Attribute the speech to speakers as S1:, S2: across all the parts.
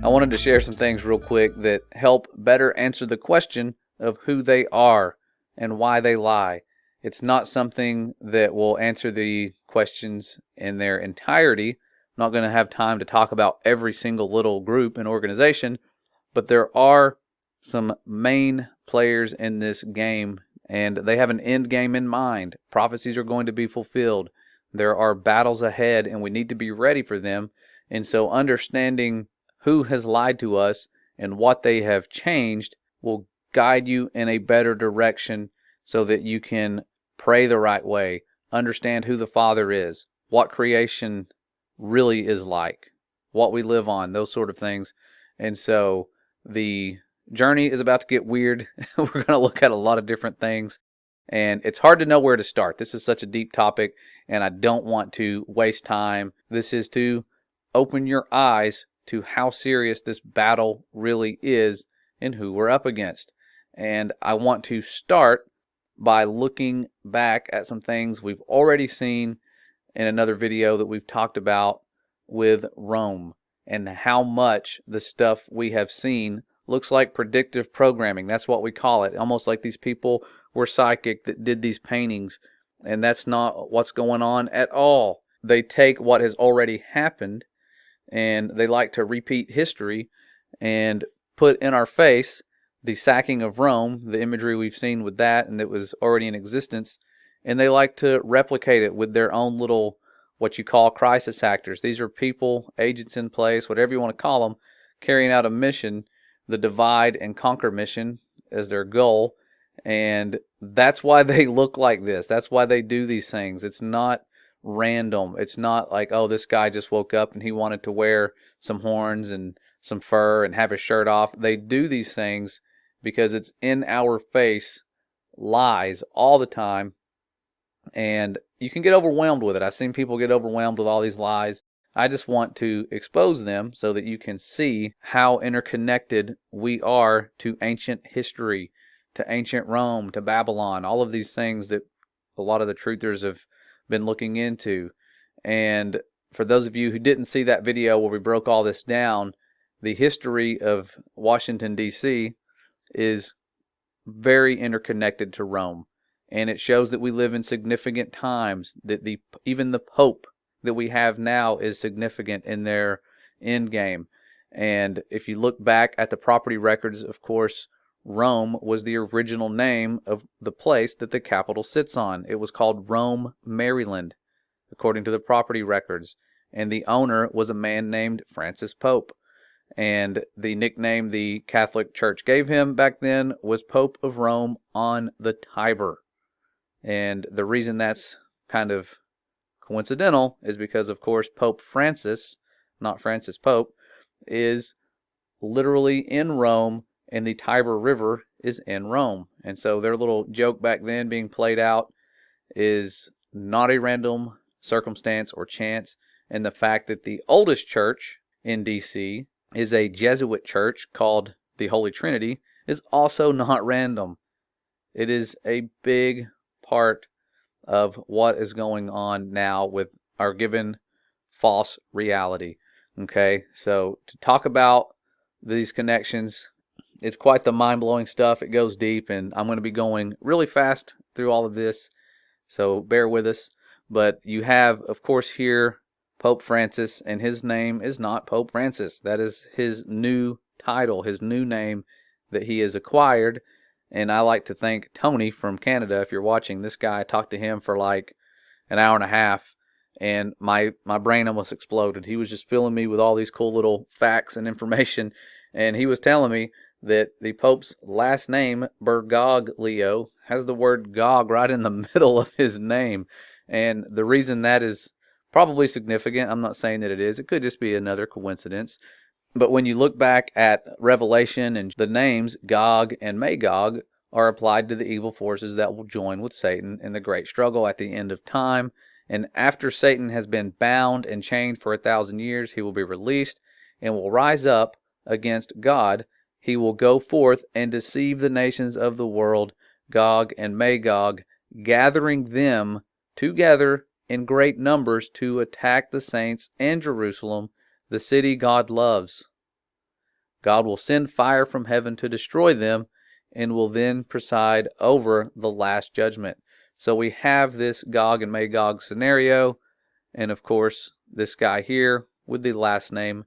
S1: I wanted to share some things real quick that help better answer the question of who they are and why they lie. It's not something that will answer the questions in their entirety. I'm not going to have time to talk about every single little group and organization, but there are some main players in this game, and they have an end game in mind. Prophecies are going to be fulfilled. There are battles ahead, and we need to be ready for them. And so understanding who has lied to us and what they have changed will guide you in a better direction so that you can pray the right way, understand who the Father is, what creation really is like, what we live on, those sort of things. And so the journey is about to get weird. We're going to look at a lot of different things, and it's hard to know where to start. This is such a deep topic, and I don't want to waste time. This is to open your eyes to how serious this battle really is and who we're up against. And I want to start by looking back at some things we've already seen in another video that we've talked about with Rome, and how much the stuff we have seen looks like predictive programming. That's what we call it. Almost like these people were psychic that did these paintings, and that's not what's going on at all. They take what has already happened and they like to repeat history and put in our face the sacking of Rome, the imagery we've seen with that and that was already in existence, and they like to replicate it with their own little, what you call crisis actors. These are people, agents in place, whatever you want to call them, carrying out a mission, the divide and conquer mission as their goal, and that's why they look like this. That's why they do these things. It's not random. It's not like, oh, this guy just woke up and he wanted to wear some horns and some fur and have his shirt off. They do these things because it's in our face lies all the time, and you can get overwhelmed with it. I've seen people get overwhelmed with all these lies. I just want to expose them so that you can see how interconnected we are to ancient history, to ancient Rome, to Babylon, all of these things that a lot of the truthers have been looking into. And for those of you who didn't see that video where we broke all this down, the history of Washington, D.C. is very interconnected to Rome. And it shows that we live in significant times, that even the Pope that we have now is significant in their end game. And if you look back at the property records, of course, Rome was the original name of the place that the Capitol sits on. It was called Rome, Maryland, according to the property records. And the owner was a man named Francis Pope. And the nickname the Catholic Church gave him back then was Pope of Rome on the Tiber. And the reason that's kind of coincidental is because, of course, Pope Francis, not Francis Pope, is literally in Rome, and the Tiber River is in Rome. And so their little joke back then being played out is not a random circumstance or chance. And the fact that the oldest church in D.C. is a Jesuit church called the Holy Trinity is also not random. It is a big part of what is going on now with our given false reality. Okay, so to talk about these connections, it's quite the mind-blowing stuff. It goes deep, and I'm going to be going really fast through all of this, so bear with us. But you have, of course, here Pope Francis, and his name is not Pope Francis. That is his new title, his new name that he has acquired. And I like to thank Tony from Canada. If you're watching, this guy, I talked to him for like an hour and a half, and my brain almost exploded. He was just filling me with all these cool little facts and information, and he was telling me that the Pope's last name, Bergoglio, has the word Gog right in the middle of his name. And the reason that is probably significant, I'm not saying that it is, it could just be another coincidence. But when you look back at Revelation, and the names Gog and Magog are applied to the evil forces that will join with Satan in the great struggle at the end of time. And after Satan has been bound and chained for 1,000 years, he will be released and will rise up against God. He will go forth and deceive the nations of the world, Gog and Magog, gathering them together in great numbers to attack the saints and Jerusalem, the city God loves. God will send fire from heaven to destroy them and will then preside over the last judgment. So we have this Gog and Magog scenario, and of course, this guy here with the last name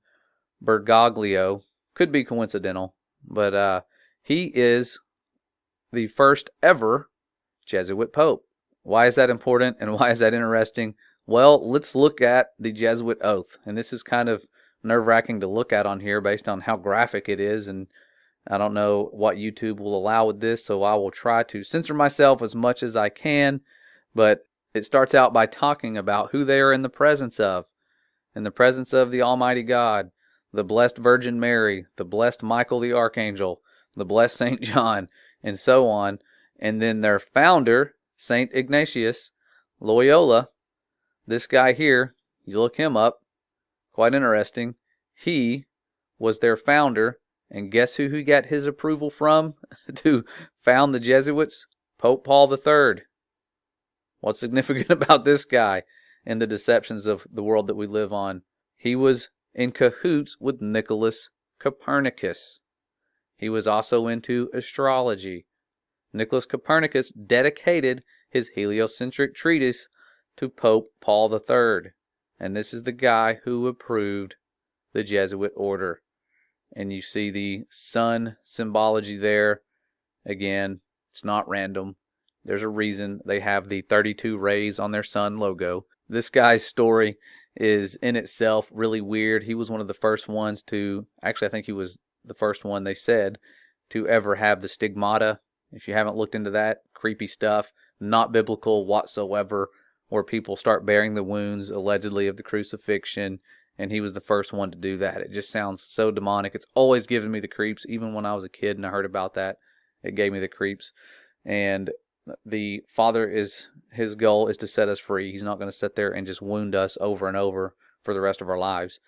S1: Bergoglio, could be coincidental, but he is the first ever Jesuit Pope. Why is that important and why is that interesting? Well, let's look at the Jesuit oath. And this is kind of nerve-wracking to look at on here based on how graphic it is. And I don't know what YouTube will allow with this, so I will try to censor myself as much as I can. But it starts out by talking about who they are in the presence of. In the presence of the Almighty God, the blessed Virgin Mary, the blessed Michael the Archangel, the blessed St. John, and so on. And then their founder, St. Ignatius Loyola, this guy here, you look him up, quite interesting. He was their founder, and guess who he got his approval from to found the Jesuits? Pope Paul III. What's significant about this guy and the deceptions of the world that we live on? He was in cahoots with Nicholas Copernicus. He was also into astrology. Nicholas Copernicus dedicated his heliocentric treatise to Pope Paul III. And this is the guy who approved the Jesuit order. And you see the sun symbology there. Again, it's not random. There's a reason they have the 32 rays on their sun logo. This guy's story is in itself really weird. He was one of the first ones to, actually I think he was the first one, they said, to ever have the stigmata. If you haven't looked into that, creepy stuff, not biblical whatsoever, where people start bearing the wounds allegedly of the crucifixion, and he was the first one to do that. It just sounds so demonic. It's always given me the creeps. Even when I was a kid and I heard about that, it gave me the creeps. And the Father, his goal is to set us free. He's not going to sit there and just wound us over and over for the rest of our lives.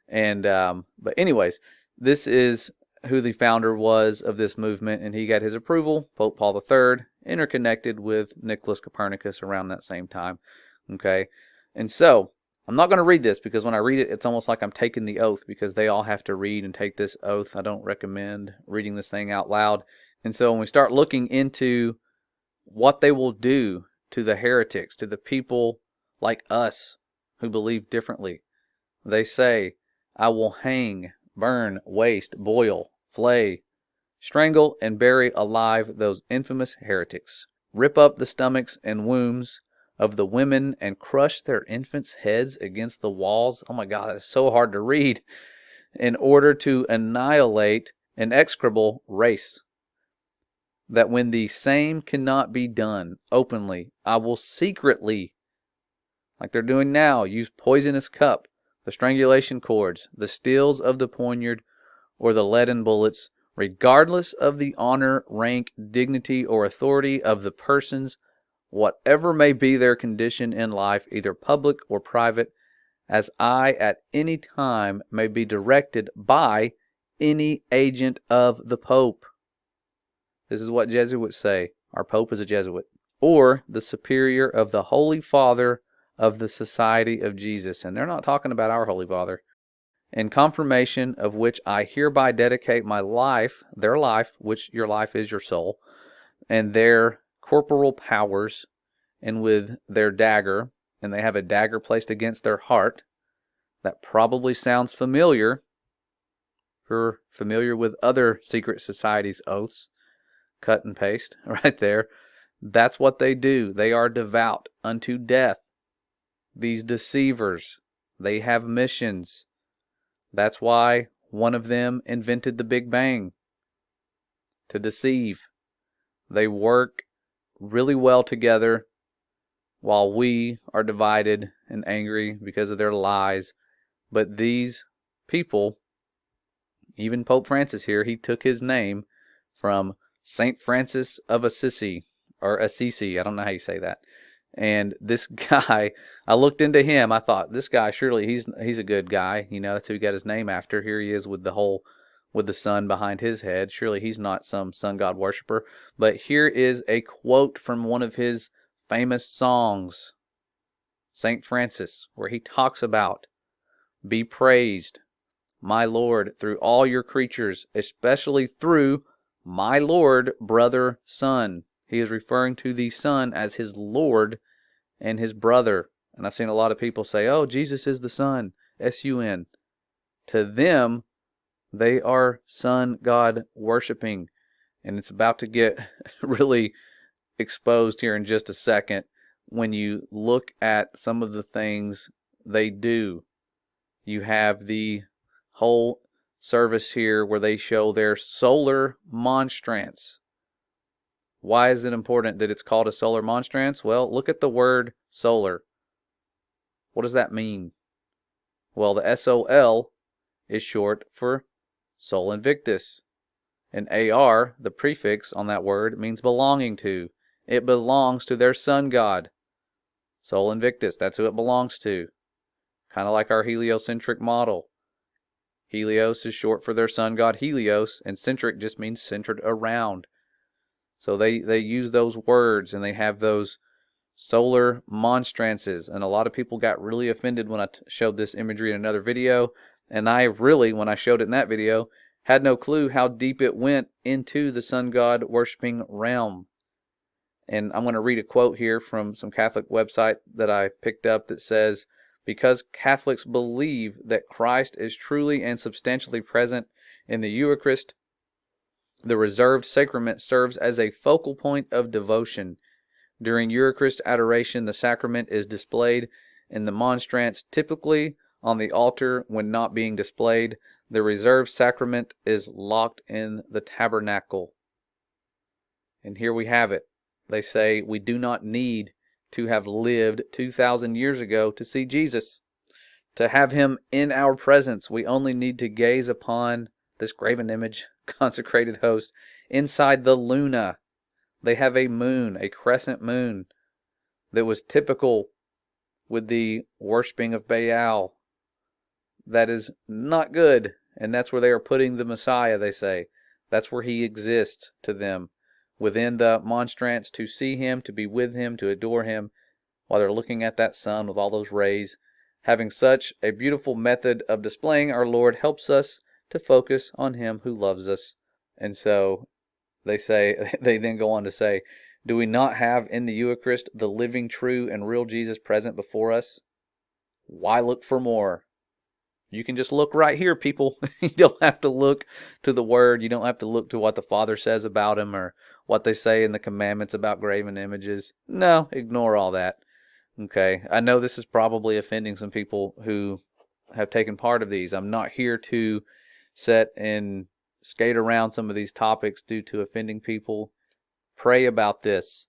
S1: And but anyways, this is who the founder was of this movement, and he got his approval, Pope Paul III, interconnected with Nicholas Copernicus around that same time. Okay, and so I'm not going to read this because when I read it, it's almost like I'm taking the oath because they all have to read and take this oath. I don't recommend reading this thing out loud. And so when we start looking into what they will do to the heretics, to the people like us who believe differently, they say, I will hang, burn, waste, boil, flay, strangle, and bury alive those infamous heretics, rip up the stomachs and wombs of the women, and crush their infants' heads against the walls. Oh my God, it's so hard to read. In order to annihilate an execrable race. That when the same cannot be done openly, I will secretly, like they're doing now, use poisonous cup, the strangulation cords, the steels of the poniard, or the leaden bullets, regardless of the honor, rank, dignity, or authority of the persons, whatever may be their condition in life, either public or private, as I at any time may be directed by any agent of the Pope. This is what Jesuits say. Our Pope is a Jesuit. Or the superior of the Holy Father of the Society of Jesus. And they're not talking about our Holy Father. In confirmation of which I hereby dedicate my life, their life, which your life is your soul, and their corporal powers, and with their dagger, and they have a dagger placed against their heart. That probably sounds familiar. If you're familiar with other secret societies' oaths, cut and paste right there. That's what they do. They are devout unto death. These deceivers, they have missions. That's why one of them invented the Big Bang, to deceive. They work really well together while we are divided and angry because of their lies. But these people, even Pope Francis here, he took his name from St. Francis of Assisi, or Assisi, I don't know how you say that. And this guy, I looked into him, I thought, this guy, surely he's a good guy. You know, that's who he got his name after. Here he is with the sun behind his head. Surely he's not some sun god worshiper. But here is a quote from one of his famous songs, St. Francis, where he talks about, be praised, my Lord, through all your creatures, especially through my Lord, brother, son. He is referring to the Son as his Lord and his brother. And I've seen a lot of people say, oh, Jesus is the Son, S-U-N. To them, they are Son God worshiping. And it's about to get really exposed here in just a second when you look at some of the things they do. You have the whole service here where they show their solar monstrance. Why is it important that it's called a solar monstrance? Well, look at the word solar. What does that mean? Well, the SOL is short for Sol Invictus. And AR, the prefix on that word, means belonging to. It belongs to their sun god, Sol Invictus. That's who it belongs to. Kind of like our heliocentric model. Helios is short for their sun god Helios, and centric just means centered around. So they use those words, and they have those solar monstrances. And a lot of people got really offended when I showed this imagery in another video. And I really, when I showed it in that video, had no clue how deep it went into the sun god worshiping realm. And I'm going to read a quote here from some Catholic website that I picked up that says, because Catholics believe that Christ is truly and substantially present in the Eucharist, the reserved sacrament serves as a focal point of devotion. During Eucharist adoration, the sacrament is displayed in the monstrance, typically on the altar when not being displayed. The reserved sacrament is locked in the tabernacle. And here we have it. They say we do not need to have lived 2,000 years ago to see Jesus. To have him in our presence, we only need to gaze upon this graven image, consecrated host, inside the luna. They have a moon, a crescent moon, that was typical with the worshiping of Baal. That is not good, and that's where they are putting the Messiah, they say. That's where he exists to them, within the monstrance, to see him, to be with him, to adore him, while they're looking at that sun with all those rays. Having such a beautiful method of displaying our Lord helps us to focus on him who loves us. And so they say, they then go on to say, do we not have in the Eucharist the living, true, and real Jesus present before us? Why look for more? You can just look right here, people. You don't have to look to the Word. You don't have to look to what the Father says about him or what they say in the commandments about graven images. No, ignore all that. Okay, I know this is probably offending some people who have taken part of these. I'm not here to sit and skate around some of these topics due to offending people. Pray about this.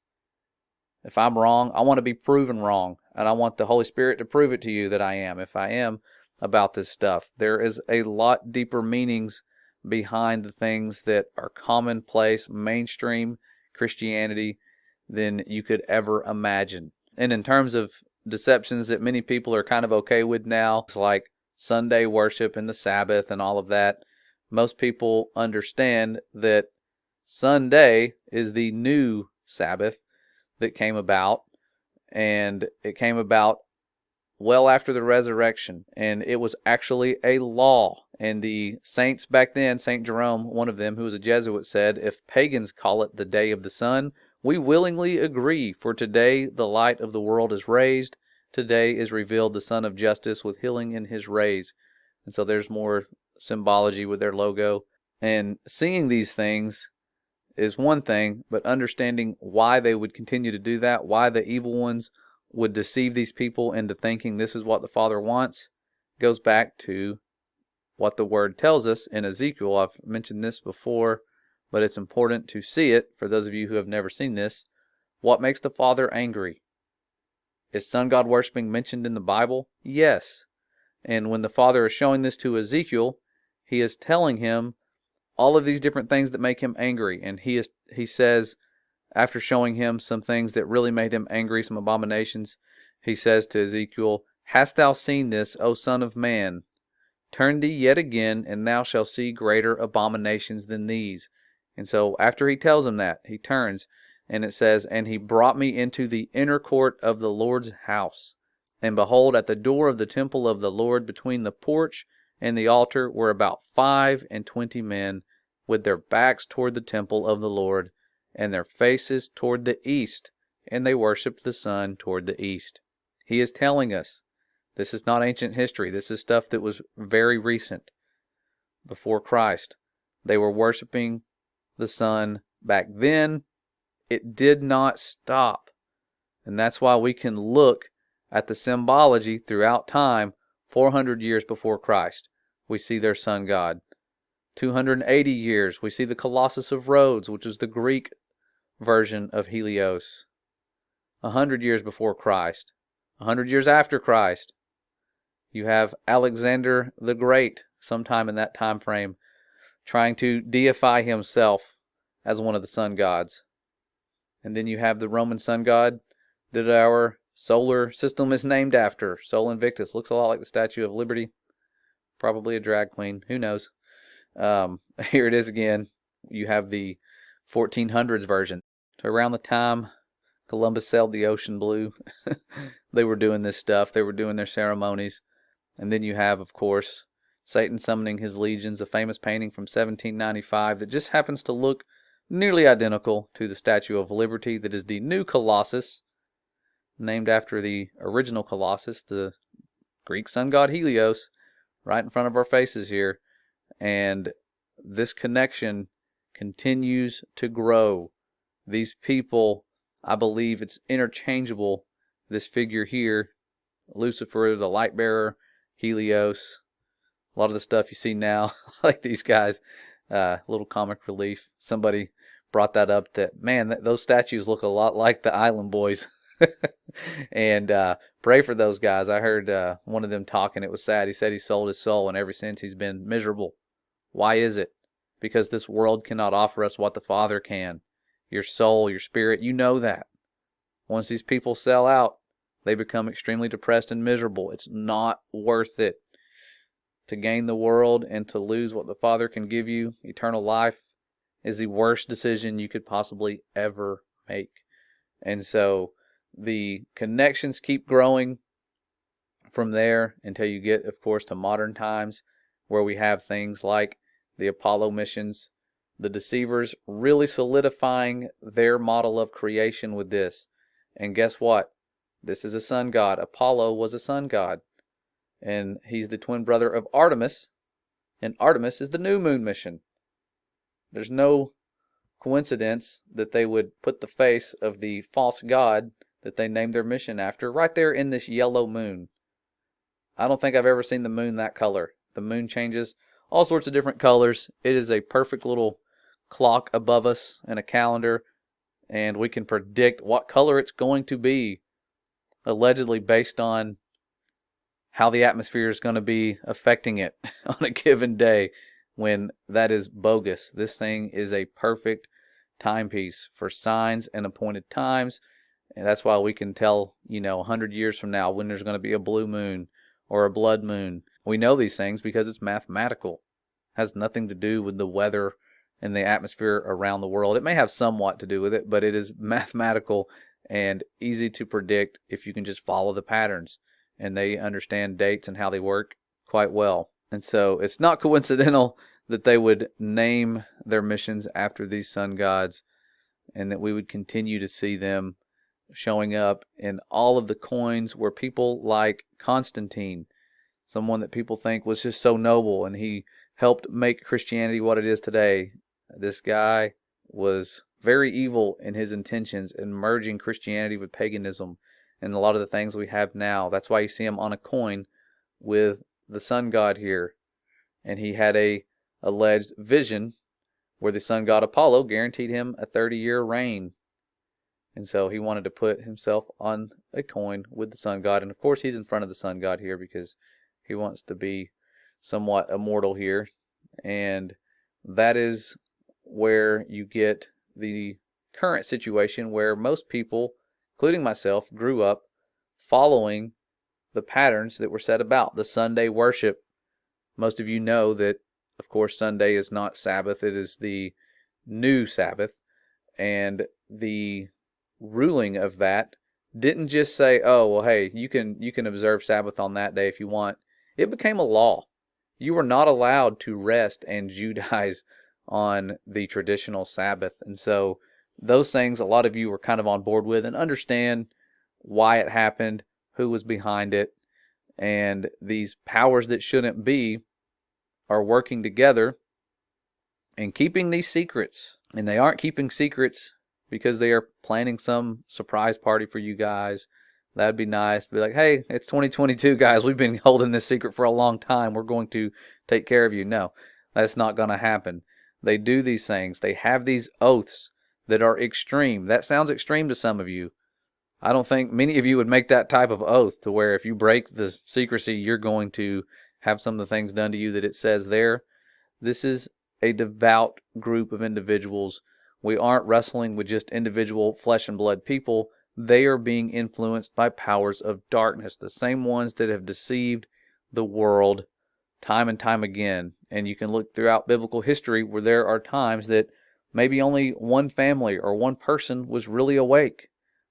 S1: If I'm wrong, I want to be proven wrong, and I want the Holy Spirit to prove it to you that I am, if I am about this stuff. There is a lot deeper meanings behind the things that are commonplace, mainstream Christianity than you could ever imagine. And in terms of deceptions that many people are kind of okay with now, it's like Sunday worship and the Sabbath and all of that. Most people understand that Sunday is the new Sabbath that came about, and it came about well after the resurrection, and it was actually a law. And the saints back then, St. Jerome, one of them, who was a Jesuit, said, if pagans call it the day of the sun, we willingly agree, for today the light of the world is raised. Today is revealed the Sun of Justice with healing in his rays. And so there's more symbology with their logo. And seeing these things is one thing, but understanding why they would continue to do that, why the evil ones would deceive these people into thinking this is what the Father wants, goes back to what the Word tells us in Ezekiel. I've mentioned this before, but it's important to see it for those of you who have never seen this. What makes the Father angry? Is sun god worshiping mentioned in the Bible? Yes. And when the Father is showing this to Ezekiel, he is telling him all of these different things that make him angry. And he says, after showing him some things that really made him angry, some abominations, he says to Ezekiel, hast thou seen this, O Son of Man? Turn thee yet again, and thou shalt see greater abominations than these. And so after he tells him that, he turns, and it says, and he brought me into the inner court of the Lord's house. And behold, at the door of the temple of the Lord, between the porch and the altar were about 25 men, with their backs toward the temple of the Lord, and their faces toward the east, and they worshipped the sun toward the east. He is telling us this is not ancient history. This is stuff that was very recent, before Christ. They were worshiping the sun back then. It did not stop. And that's why we can look at the symbology throughout time. 400 years before Christ, we see their sun god. 280 years, we see the Colossus of Rhodes, which is the Greek version of Helios. 100 years before Christ. 100 years after Christ, you have Alexander the Great, sometime in that time frame, trying to deify himself as one of the sun gods. And then you have the Roman sun god that our solar system is named after, Sol Invictus. Looks a lot like the Statue of Liberty. Probably a drag queen. Who knows? Here it is again. You have the 1400s version. So around the time Columbus sailed the ocean blue, they were doing this stuff. They were doing their ceremonies. And then you have, of course, Satan summoning his legions, a famous painting from 1795 that just happens to look nearly identical to the Statue of Liberty that is the new Colossus, named after the original Colossus, the Greek sun god Helios, right in front of our faces here. And this connection continues to grow. These people, I believe it's interchangeable. This figure here, Lucifer, the light bearer, Helios, a lot of the stuff you see now, like these guys, little comic relief. Somebody brought that up that, man, those statues look a lot like the Island Boys. And pray for those guys. I heard one of them talking. It was sad. He said he sold his soul, and ever since he's been miserable. Why is it? Because this world cannot offer us what the Father can. Your soul, your spirit, you know that. Once these people sell out, they become extremely depressed and miserable. It's not worth it. To gain the world and to lose what the Father can give you, eternal life, is the worst decision you could possibly ever make. And so the connections keep growing from there until you get, of course, to modern times, where we have things like the Apollo missions, the deceivers really solidifying their model of creation with this. And guess what? This is a sun god. Apollo was a sun god. And he's the twin brother of Artemis. And Artemis is the new moon mission. There's no coincidence that they would put the face of the false god that they named their mission after right there in this yellow moon. I don't think I've ever seen the moon that color. The moon changes all sorts of different colors. It is a perfect little clock above us and a calendar, and we can predict what color it's going to be, allegedly based on how the atmosphere is going to be affecting it on a given day, when that is bogus. This thing is a perfect timepiece for signs and appointed times, and that's why we can tell, 100 years from now when there's going to be a blue moon or a blood moon. We know these things because it's mathematical. It has nothing to do with the weather and the atmosphere around the world. It may have somewhat to do with it, but it is mathematical and easy to predict if you can just follow the patterns. And they understand dates and how they work quite well. And so it's not coincidental that they would name their missions after these sun gods, and that we would continue to see them showing up in all of the coins where people like Constantine, someone that people think was just so noble, and he helped make Christianity what it is today. This guy was very evil in his intentions in merging Christianity with paganism and a lot of the things we have now. That's why you see him on a coin with the sun god here. And he had a alleged vision where the sun god Apollo guaranteed him a 30-year reign. And so he wanted to put himself on a coin with the sun god. And of course he's in front of the sun god here because he wants to be somewhat immortal here. And that is where you get the current situation where most people, including myself, grew up following the patterns that were set about the Sunday worship. Most of you know that, of course, Sunday is not Sabbath. It is the new Sabbath. And the ruling of that didn't just say, oh, well, hey, you can observe Sabbath on that day if you want. It became a law. You were not allowed to rest and Judaize on the traditional Sabbath. And so those things a lot of you were kind of on board with and understand why it happened, who was behind it, and these powers that shouldn't be are working together and keeping these secrets. And they aren't keeping secrets because they are planning some surprise party for you guys. That'd be nice to be like, hey, it's 2022, guys. We've been holding this secret for a long time. We're going to take care of you. No, that's not going to happen. They do these things. They have these oaths that are extreme. That sounds extreme to some of you. I don't think many of you would make that type of oath to where if you break the secrecy, you're going to have some of the things done to you that it says there. This is a devout group of individuals. We aren't wrestling with just individual flesh and blood people. They are being influenced by powers of darkness, the same ones that have deceived the world time and time again. And you can look throughout biblical history where there are times that maybe only one family or one person was really awake.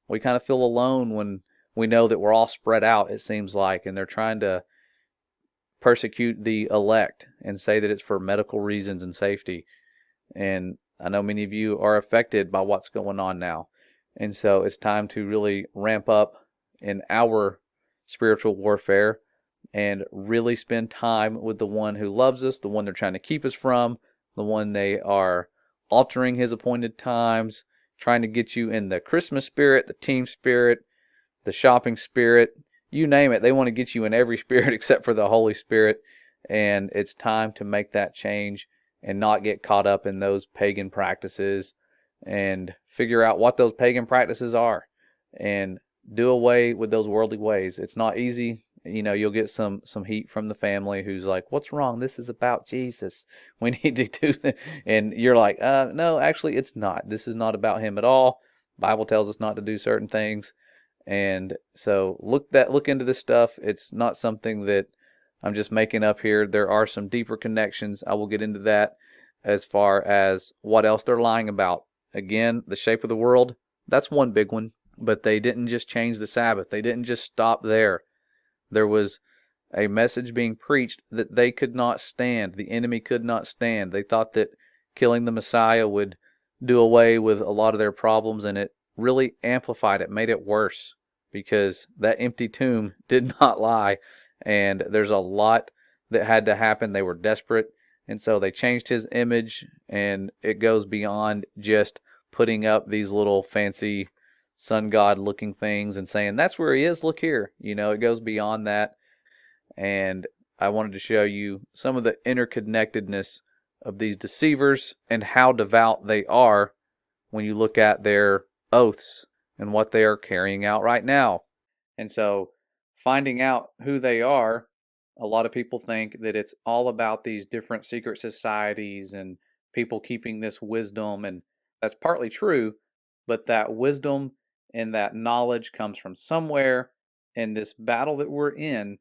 S1: We kind of feel alone when we know that we're all spread out, it seems like, and they're trying to persecute the elect and say that it's for medical reasons and safety. And I know many of you are affected by what's going on now. And so it's time to really ramp up in our spiritual warfare and really spend time with the one who loves us, the one they're trying to keep us from, the one they are altering his appointed times, trying to get you in the Christmas spirit, the team spirit, the shopping spirit, you name it. They want to get you in every spirit except for the Holy Spirit. And it's time to make that change and not get caught up in those pagan practices and figure out what those pagan practices are and do away with those worldly ways. It's not easy. You know, you'll get some heat from the family who's like, what's wrong? This is about Jesus. We need to do that. And you're like, no, actually it's not. This is not about him at all. Bible tells us not to do certain things. And so look into this stuff. It's not something that I'm just making up here. There are some deeper connections. I will get into that as far as what else they're lying about. Again, the shape of the world, that's one big one. But they didn't just change the Sabbath. They didn't just stop there. There was a message being preached that they could not stand. The enemy could not stand. They thought that killing the Messiah would do away with a lot of their problems, and it really amplified it, made it worse, because that empty tomb did not lie, and there's a lot that had to happen. They were desperate, and so they changed his image, and it goes beyond just putting up these little fancy sun god looking things and saying, that's where he is, look here. You know, it goes beyond that. And I wanted to show you some of the interconnectedness of these deceivers and how devout they are when you look at their oaths and what they are carrying out right now. And so finding out who they are, a lot of people think that it's all about these different secret societies and people keeping this wisdom, and that's partly true, but that wisdom and that knowledge comes from somewhere. In this battle that we're in,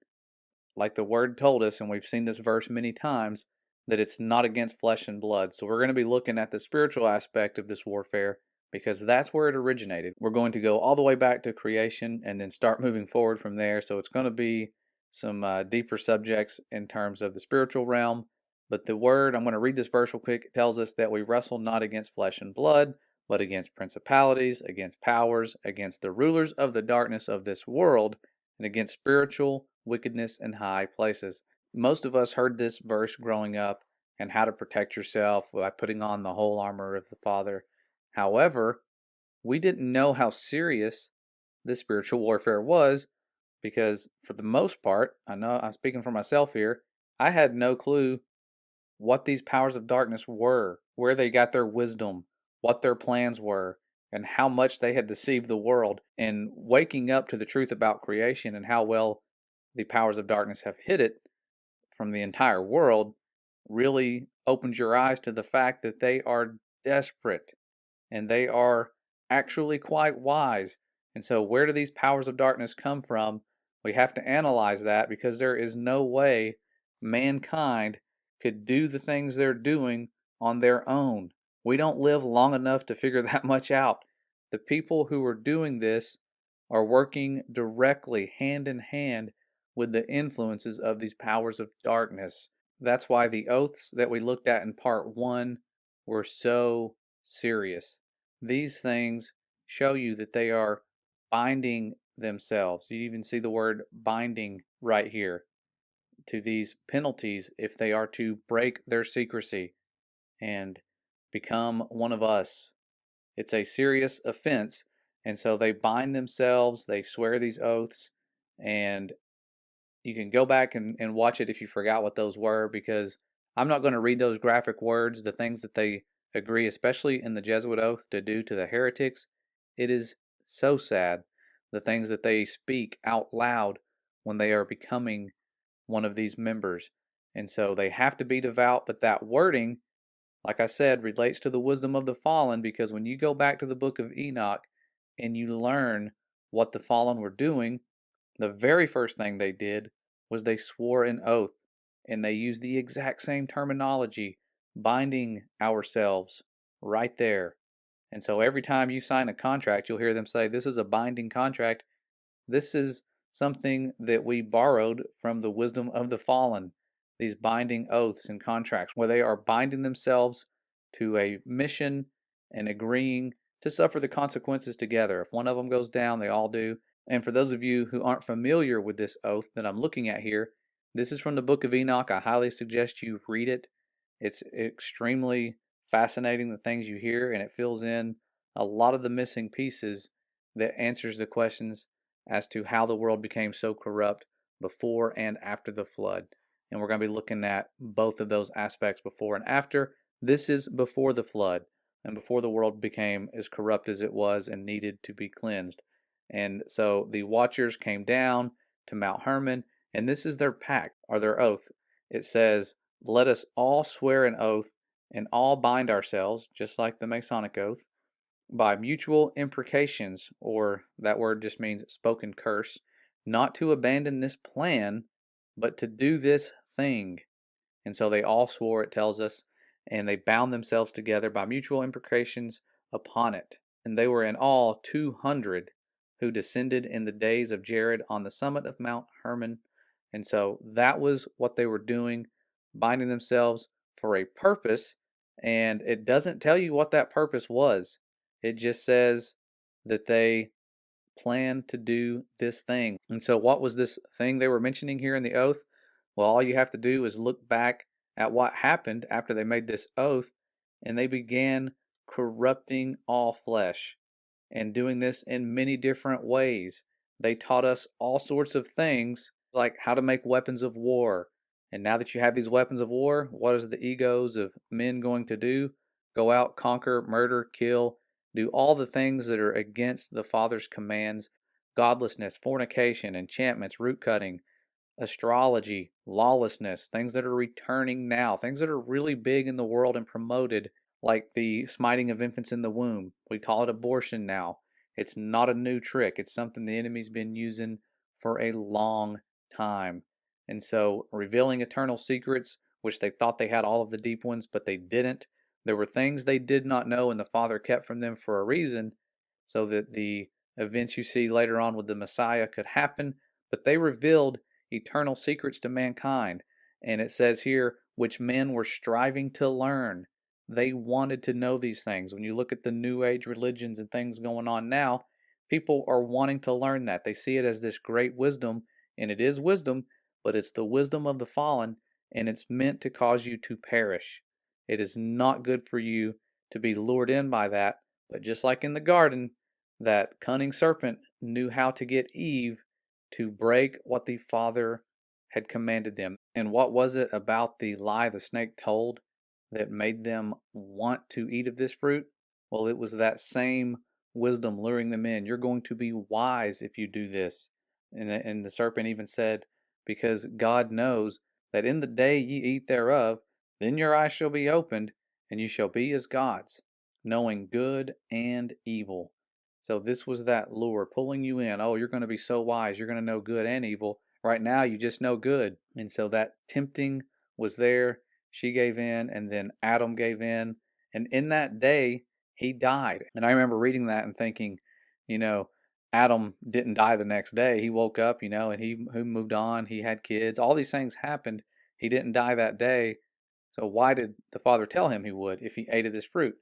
S1: like the word told us, and we've seen this verse many times, that it's not against flesh and blood. So we're going to be looking at the spiritual aspect of this warfare because that's where it originated. We're going to go all the way back to creation and then start moving forward from there. So it's going to be some deeper subjects in terms of the spiritual realm. But the word, I'm going to read this verse real quick. It tells us that we wrestle not against flesh and blood, but against principalities, against powers, against the rulers of the darkness of this world, and against spiritual wickedness in high places. Most of us heard this verse growing up and how to protect yourself by putting on the whole armor of the Father. However, we didn't know how serious this spiritual warfare was because, for the most part, I know I'm speaking for myself here, I had no clue what these powers of darkness were, where they got their wisdom, what their plans were, and how much they had deceived the world. And waking up to the truth about creation and how well the powers of darkness have hid it from the entire world really opens your eyes to the fact that they are desperate and they are actually quite wise. And so, where do these powers of darkness come from? We have to analyze that because there is no way mankind could do the things they're doing on their own. We don't live long enough to figure that much out. The people who are doing this are working directly, hand in hand, with the influences of these powers of darkness. That's why the oaths that we looked at in part one were so serious. These things show you that they are binding themselves. You even see the word binding right here to these penalties if they are to break their secrecy and become one of us. It's a serious offense. And so they bind themselves, they swear these oaths, and you can go back and watch it if you forgot what those were, because I'm not going to read those graphic words, the things that they agree, especially in the Jesuit oath, to do to the heretics. It is so sad, the things that they speak out loud when they are becoming one of these members. And so they have to be devout, but that wording, like I said, relates to the wisdom of the fallen, because when you go back to the book of Enoch and you learn what the fallen were doing, the very first thing they did was they swore an oath, and they used the exact same terminology, binding ourselves right there. And so every time you sign a contract, you'll hear them say, "This is a binding contract." This is something that we borrowed from the wisdom of the fallen, these binding oaths and contracts, where they are binding themselves to a mission and agreeing to suffer the consequences together. If one of them goes down, they all do. And for those of you who aren't familiar with this oath that I'm looking at here, this is from the book of Enoch. I highly suggest you read it. It's extremely fascinating, the things you hear, and it fills in a lot of the missing pieces that answers the questions as to how the world became so corrupt before and after the flood. And we're going to be looking at both of those aspects, before and after. This is before the flood and before the world became as corrupt as it was and needed to be cleansed. And so the watchers came down to Mount Hermon, and this is their pact, or their oath. It says, "Let us all swear an oath and all bind ourselves," just like the Masonic oath, "by mutual imprecations," or that word just means spoken curse, "not to abandon this plan, but to do this thing." And so they all swore, it tells us, and they bound themselves together by mutual imprecations upon it. And they were in all 200 who descended in the days of Jared on the summit of Mount Hermon. And so that was what they were doing, binding themselves for a purpose. And it doesn't tell you what that purpose was. It just says that they plan to do this thing. And so, what was this thing they were mentioning here in the oath? Well, all you have to do is look back at what happened after they made this oath, and they began corrupting all flesh and doing this in many different ways. They taught us all sorts of things, like how to make weapons of war. And now that you have these weapons of war, what is the egos of men going to do? Go out, conquer, murder, kill, do all the things that are against the Father's commands: godlessness, fornication, enchantments, root cutting, astrology, lawlessness, things that are returning now, things that are really big in the world and promoted, like the smiting of infants in the womb. We call it abortion now. It's not a new trick, it's something the enemy's been using for a long time. And so, revealing eternal secrets, which they thought they had all of the deep ones, but they didn't. There were things they did not know, and the Father kept from them for a reason, so that the events you see later on with the Messiah could happen. But they revealed eternal secrets to mankind. And it says here, which men were striving to learn. They wanted to know these things. When you look at the New Age religions and things going on now, people are wanting to learn that. They see it as this great wisdom, and it is wisdom, but it's the wisdom of the fallen, and it's meant to cause you to perish. It is not good for you to be lured in by that. But just like in the garden, that cunning serpent knew how to get Eve to break what the Father had commanded them. And what was it about the lie the snake told that made them want to eat of this fruit? Well, it was that same wisdom luring them in. You're going to be wise if you do this. And the serpent even said, because God knows that in the day ye eat thereof, then your eyes shall be opened, and you shall be as gods, knowing good and evil. So this was that lure, pulling you in. Oh, you're going to be so wise. You're going to know good and evil. Right now, you just know good. And so that tempting was there. She gave in, and then Adam gave in. And in that day, he died. And I remember reading that and thinking, you know, Adam didn't die the next day. He woke up, and he moved on. He had kids. All these things happened. He didn't die that day, so why did the Father tell him he would if he ate of this fruit?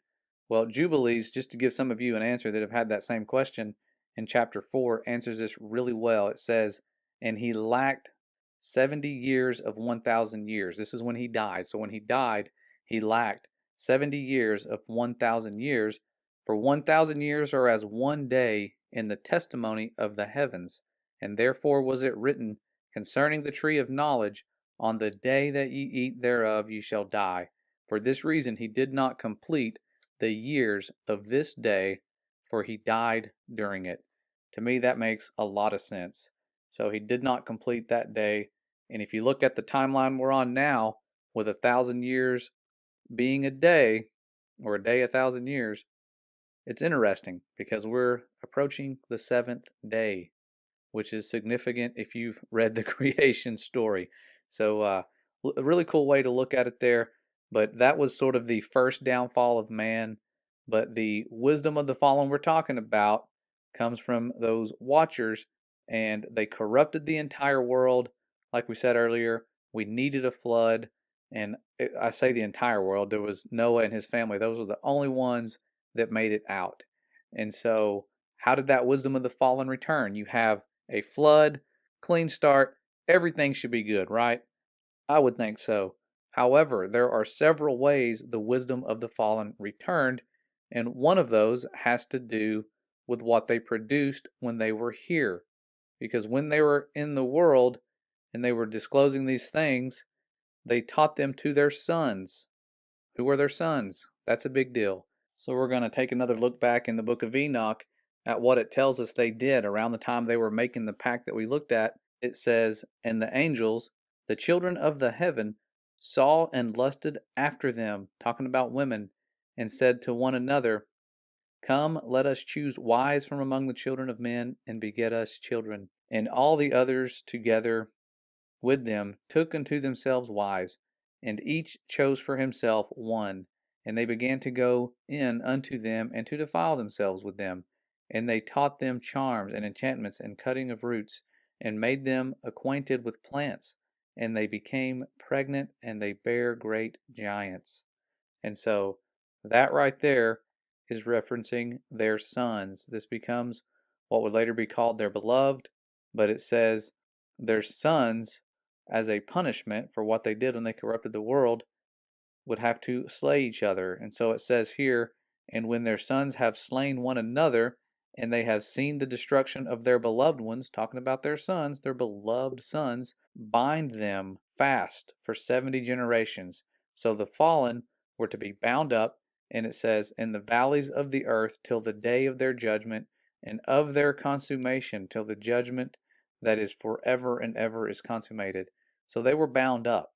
S1: Well, Jubilees, just to give some of you an answer that have had that same question, in chapter 4 answers this really well. It says, and he lacked 70 years of 1,000 years. This is when he died. So when he died, he lacked 70 years of 1,000 years. For 1,000 years are as one day in the testimony of the heavens. And therefore was it written concerning the tree of knowledge, on the day that ye eat thereof ye shall die. For this reason he did not complete the years of this day, for he died during it. To me, that makes a lot of sense. So he did not complete that day. And if you look at the timeline we're on now, with 1,000 years being a day, or a day 1,000 years, it's interesting because we're approaching the seventh day, which is significant if you've read the creation story. So, a really cool way to look at it there. But that was sort of the first downfall of man. But the wisdom of the fallen we're talking about comes from those watchers, and they corrupted the entire world. Like we said earlier, we needed a flood. And I say the entire world, there was Noah and his family. Those were the only ones that made it out. And so, how did that wisdom of the fallen return? You have a flood, clean start, everything should be good, right? I would think so. However, there are several ways the wisdom of the fallen returned, and one of those has to do with what they produced when they were here. Because when they were in the world and they were disclosing these things, they taught them to their sons. Who were their sons? That's a big deal. So we're going to take another look back in the book of Enoch at what it tells us they did around the time they were making the pact that we looked at. It says, and the angels, the children of the heaven, saw and lusted after them, talking about women, and said to one another, come, let us choose wives from among the children of men, and beget us children. And all the others together with them took unto themselves wives, and each chose for himself one. And they began to go in unto them, and to defile themselves with them. And they taught them charms and enchantments and cutting of roots, and made them acquainted with plants. And they became pregnant, and they bare great giants. And so that right there is referencing their sons. This becomes what would later be called their beloved, but it says their sons, as a punishment for what they did when they corrupted the world, would have to slay each other. And so it says here, and when their sons have slain one another, and they have seen the destruction of their beloved ones, talking about their sons, their beloved sons, bind them fast for 70 generations. So the fallen were to be bound up, and it says, in the valleys of the earth till the day of their judgment, and of their consummation till the judgment that is forever and ever is consummated. So they were bound up.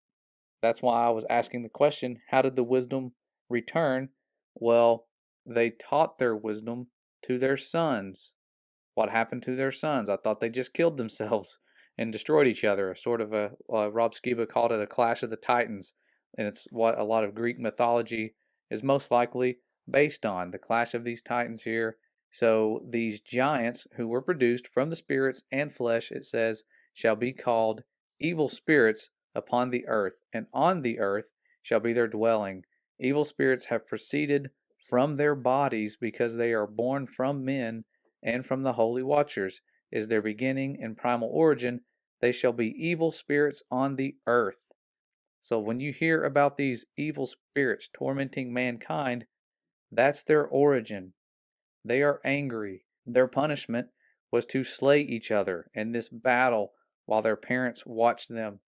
S1: That's why I was asking the question, how did the wisdom return? Well, they taught their wisdom to their sons. What happened to their sons? I thought they just killed themselves and destroyed each other. Sort of Rob Skiba called it a clash of the titans. And it's what a lot of Greek mythology is most likely based on, the clash of these titans here. So these giants who were produced from the spirits and flesh, it says, shall be called evil spirits upon the earth, and on the earth shall be their dwelling. Evil spirits have proceeded from their bodies because they are born from men and from the holy watchers is their beginning and primal origin. They shall be evil spirits on the earth. So when you hear about these evil spirits tormenting mankind, that's their origin. They are angry. Their punishment was to slay each other in this battle while their parents watched them.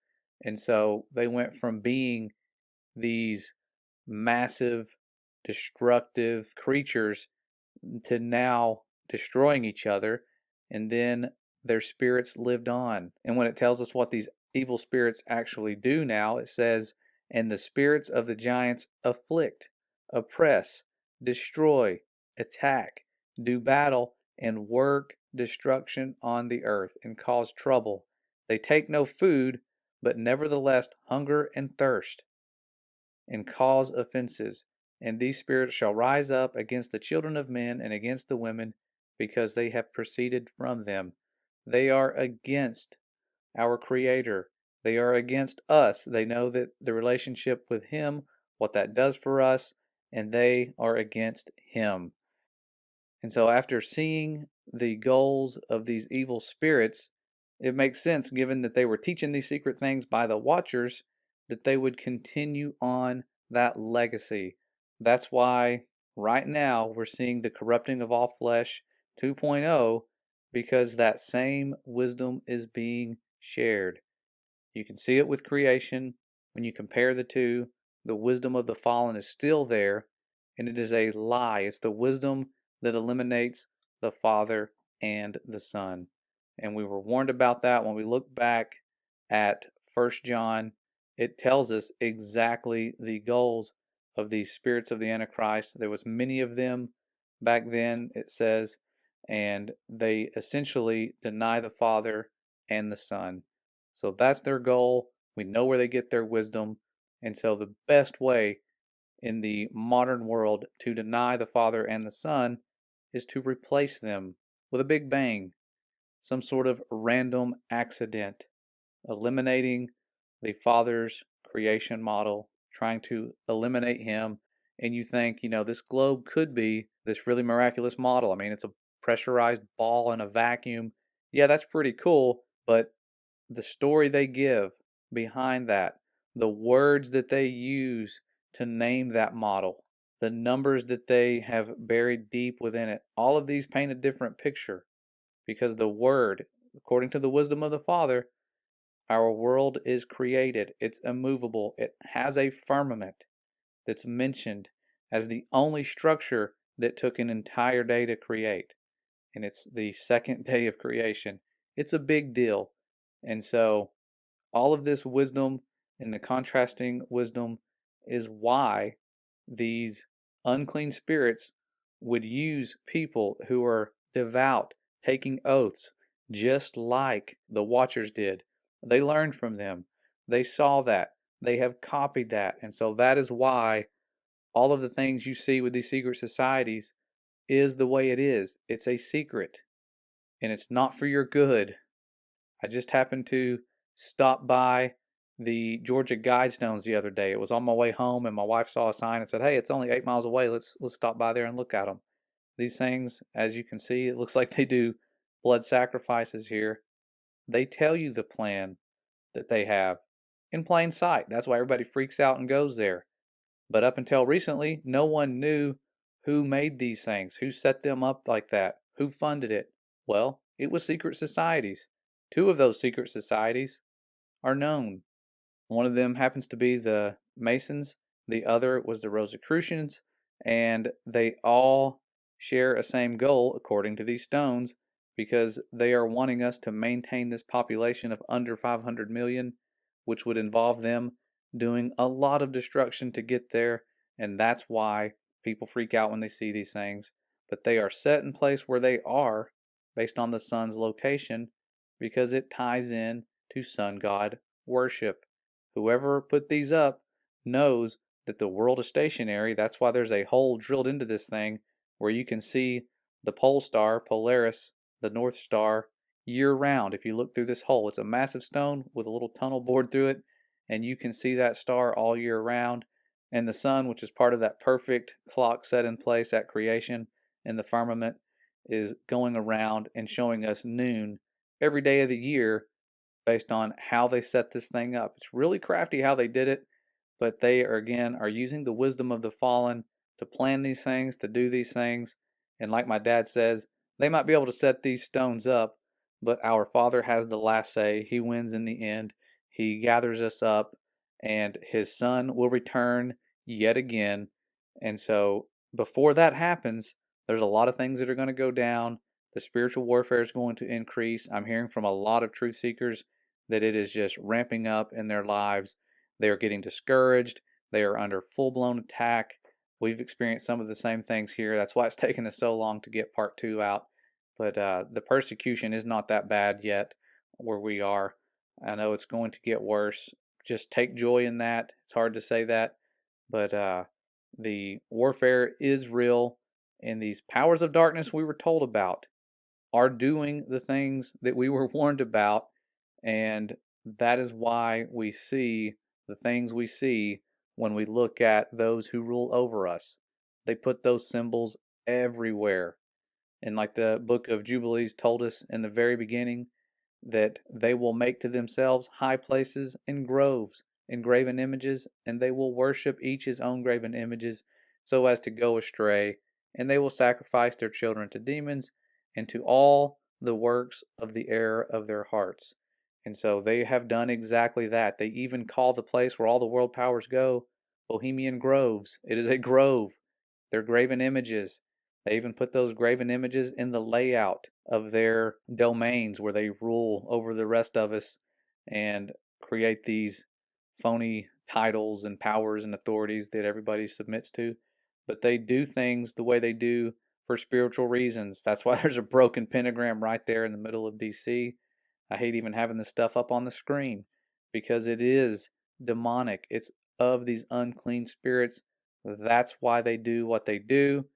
S1: And so they went from being these massive, destructive creatures to now destroying each other, and then their spirits lived on. And when it tells us what these evil spirits actually do now, it says, and the spirits of the giants afflict, oppress, destroy, attack, do battle, and work destruction on the earth, and cause trouble. They take no food, but nevertheless hunger and thirst, and cause offenses. And these spirits shall rise up against the children of men and against the women, because they have proceeded from them. They are against our Creator. They are against us. They know that the relationship with Him, what that does for us, and they are against Him. And so, after seeing the goals of these evil spirits, it makes sense, given that they were teaching these secret things by the Watchers, that they would continue on that legacy. That's why right now we're seeing the corrupting of all flesh 2.0, because that same wisdom is being shared. You can see it with creation. When you compare the two, the wisdom of the fallen is still there, and it is a lie. It's the wisdom that eliminates the Father and the Son. And we were warned about that when we look back at 1 John. It tells us exactly the goals of these spirits of the Antichrist. There was many of them back then, it says, and they essentially deny the Father and the Son. So that's their goal. We know where they get their wisdom. And so the best way in the modern world to deny the Father and the Son is to replace them with a big bang, some sort of random accident, eliminating the Father's creation model, trying to eliminate Him. And you think, this globe could be this really miraculous model. I mean, it's a pressurized ball in a vacuum. Yeah, that's pretty cool, but the story they give behind that, the words that they use to name that model, the numbers that they have buried deep within it, all of these paint a different picture, because the Word, according to the wisdom of the Father, our world is created. It's immovable. It has a firmament that's mentioned as the only structure that took an entire day to create. And it's the second day of creation. It's a big deal. And so all of this wisdom and the contrasting wisdom is why these unclean spirits would use people who are devout, taking oaths, just like the Watchers did. They learned from them. They saw that. They have copied that. And so that is why all of the things you see with these secret societies is the way it is. It's a secret, and it's not for your good. I just happened to stop by the Georgia Guidestones the other day. It was on my way home, and my wife saw a sign and said, "Hey, it's only 8 miles away. Let's stop by there and look at them." These things, as you can see, it looks like they do blood sacrifices here. They tell you the plan that they have in plain sight. That's why everybody freaks out and goes there. But up until recently, no one knew who made these things, who set them up like that, who funded it. Well, it was secret societies. Two of those secret societies are known. One of them happens to be the Masons, the other was the Rosicrucians, and they all share a same goal according to these stones, because they are wanting us to maintain this population of under 500 million, which would involve them doing a lot of destruction to get there, and that's why people freak out when they see these things. But they are set in place where they are based on the sun's location, because it ties in to sun god worship. Whoever put these up knows that the world is stationary. That's why there's a hole drilled into this thing where you can see the pole star, Polaris, the North Star, year round. If you look through this hole, it's a massive stone with a little tunnel bored through it, and you can see that star all year round. And the sun, which is part of that perfect clock set in place at creation in the firmament, is going around and showing us noon every day of the year based on how they set this thing up. It's really crafty how they did it, but they are, again, are using the wisdom of the fallen to plan these things, to do these things. And like my dad says, they might be able to set these stones up, but our Father has the last say. He wins in the end. He gathers us up, and His Son will return yet again. And so before that happens, there's a lot of things that are going to go down. The spiritual warfare is going to increase. I'm hearing from a lot of truth seekers that it is just ramping up in their lives. They are getting discouraged. They are under full blown attack. We've experienced some of the same things here. That's why it's taken us so long to get part two out. But the persecution is not that bad yet where we are. I know it's going to get worse. Just take joy in that. It's hard to say that. But the warfare is real. And these powers of darkness we were told about are doing the things that we were warned about. And That is why we see the things we see when we look at those who rule over us. They put those symbols everywhere. And like the book of Jubilees told us in the very beginning, that they will make to themselves high places and groves and graven images, and they will worship each his own graven images so as to go astray, and they will sacrifice their children to demons and to all the works of the error of their hearts. And so they have done exactly that. They even call the place where all the world powers go Bohemian Groves. It is a grove. They're graven images. They even put those graven images in the layout of their domains where they rule over the rest of us and create these phony titles and powers and authorities that everybody submits to. But they do things the way they do for spiritual reasons. That's why there's a broken pentagram right there in the middle of DC. I hate even having this stuff up on the screen because it is demonic. It's of these unclean spirits. That's why they do what they do.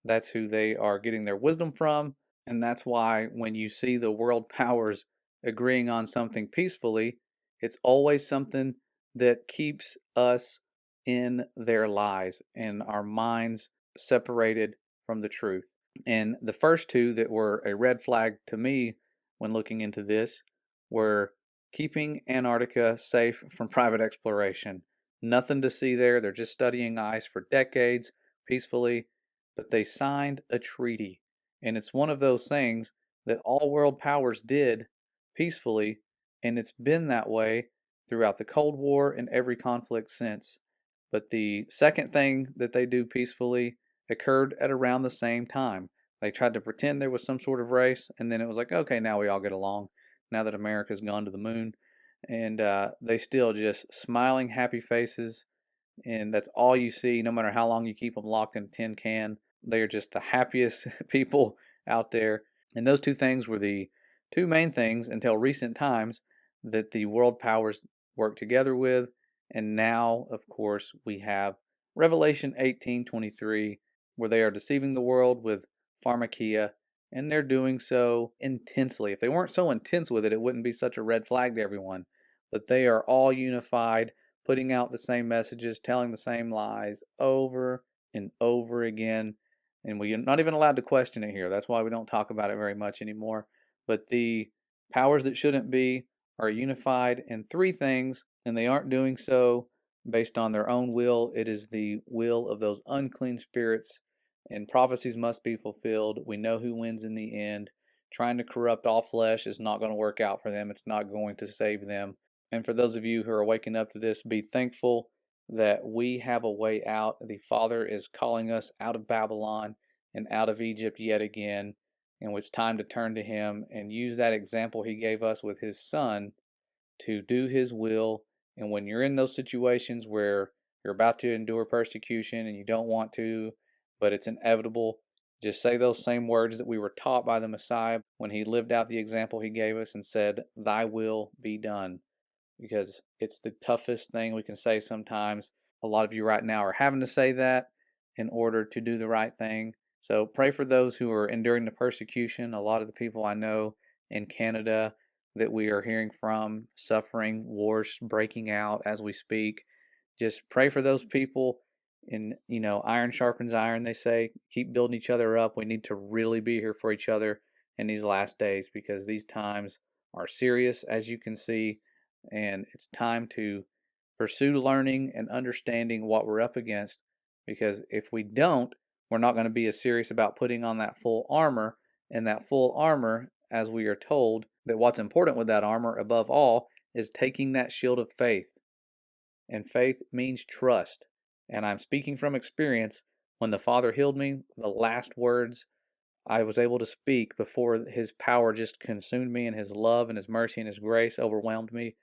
S1: That's who they are getting their wisdom from. And that's why when you see the world powers agreeing on something peacefully, it's always something that keeps us in their lies and our minds separated from the truth. And the first two that were a red flag to me when looking into this were keeping Antarctica safe from private exploration. Nothing to see there. They're just studying ice for decades peacefully, but they signed a treaty. And it's one of those things that all world powers did peacefully, and it's been that way throughout the Cold War and every conflict since. But the second thing that they do peacefully occurred at around the same time. They tried to pretend there was some sort of race, and then it was like, okay, now we all get along. Now that America's gone to the moon, and they still just smiling, happy faces, and that's all you see. No matter how long you keep them locked in a tin can, they are just the happiest people out there. And those two things were the two main things until recent times that the world powers worked together with. And now, of course, we have Revelation 18:23, where they are deceiving the world with pharmakia, and they're doing so intensely. If they weren't so intense with it, it wouldn't be such a red flag to everyone. But they are all unified, putting out the same messages, telling the same lies over and over again. And we're not even allowed to question it here. That's why we don't talk about it very much anymore. But the powers that shouldn't be are unified in three things, and they aren't doing so based on their own will. It is the will of those unclean spirits, and prophecies must be fulfilled. We know who wins in the end. Trying to corrupt all flesh is not going to work out for them. It's not going to save them. And for those of you who are waking up to this, be thankful that we have a way out. The Father is calling us out of Babylon and out of Egypt yet again. And it's time to turn to Him and use that example He gave us with His Son to do His will. And when you're in those situations where you're about to endure persecution and you don't want to, but it's inevitable, just say those same words that we were taught by the Messiah when He lived out the example He gave us and said, "Thy will be done." Because it's the toughest thing we can say sometimes. A lot of you right now are having to say that in order to do the right thing. So pray for those who are enduring the persecution. A lot of the people I know in Canada that we are hearing from suffering, wars breaking out as we speak. Just pray for those people. And, iron sharpens iron, they say. Keep building each other up. We need to really be here for each other in these last days because these times are serious, as you can see, and it's time to pursue learning and understanding what we're up against, because if we don't, we're not going to be as serious about putting on that full armor. And that full armor, as we are told, that what's important with that armor above all is taking that shield of faith. And faith means trust. And I'm speaking from experience. When the Father healed me, the last words I was able to speak before His power just consumed me and His love and His mercy and His grace overwhelmed me,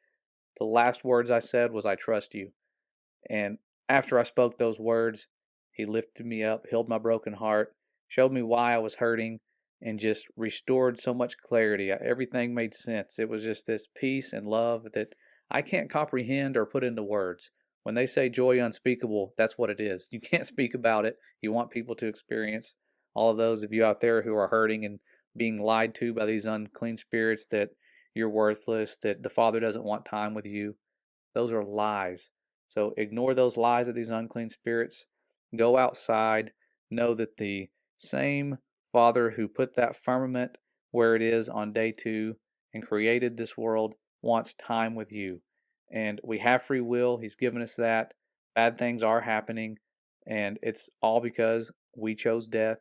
S1: the last words I said was, "I trust you." And after I spoke those words, He lifted me up, healed my broken heart, showed me why I was hurting, and just restored so much clarity. Everything made sense. It was just this peace and love that I can't comprehend or put into words. When they say joy unspeakable, that's what it is. You can't speak about it. You want people to experience. All of those of you out there who are hurting and being lied to by these unclean spirits that you're worthless, that the Father doesn't want time with you. Those are lies. So ignore those lies of these unclean spirits. Go outside. Know that the same Father who put that firmament where it is on day 2 and created this world wants time with you. And we have free will. He's given us that. Bad things are happening. And it's all because we chose death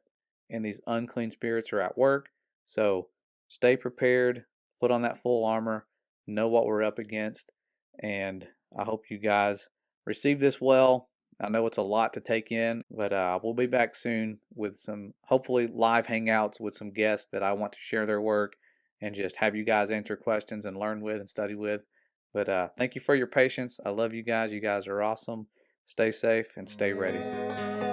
S1: and these unclean spirits are at work. So stay prepared. Put on that full armor. Know what we're up against. And I hope you guys receive this well. I know it's a lot to take in, but we'll be back soon with some hopefully live hangouts with some guests that I want to share their work and just have you guys answer questions and learn with and study with. But thank you for your patience. I love you guys. You guys are awesome. Stay safe and stay ready.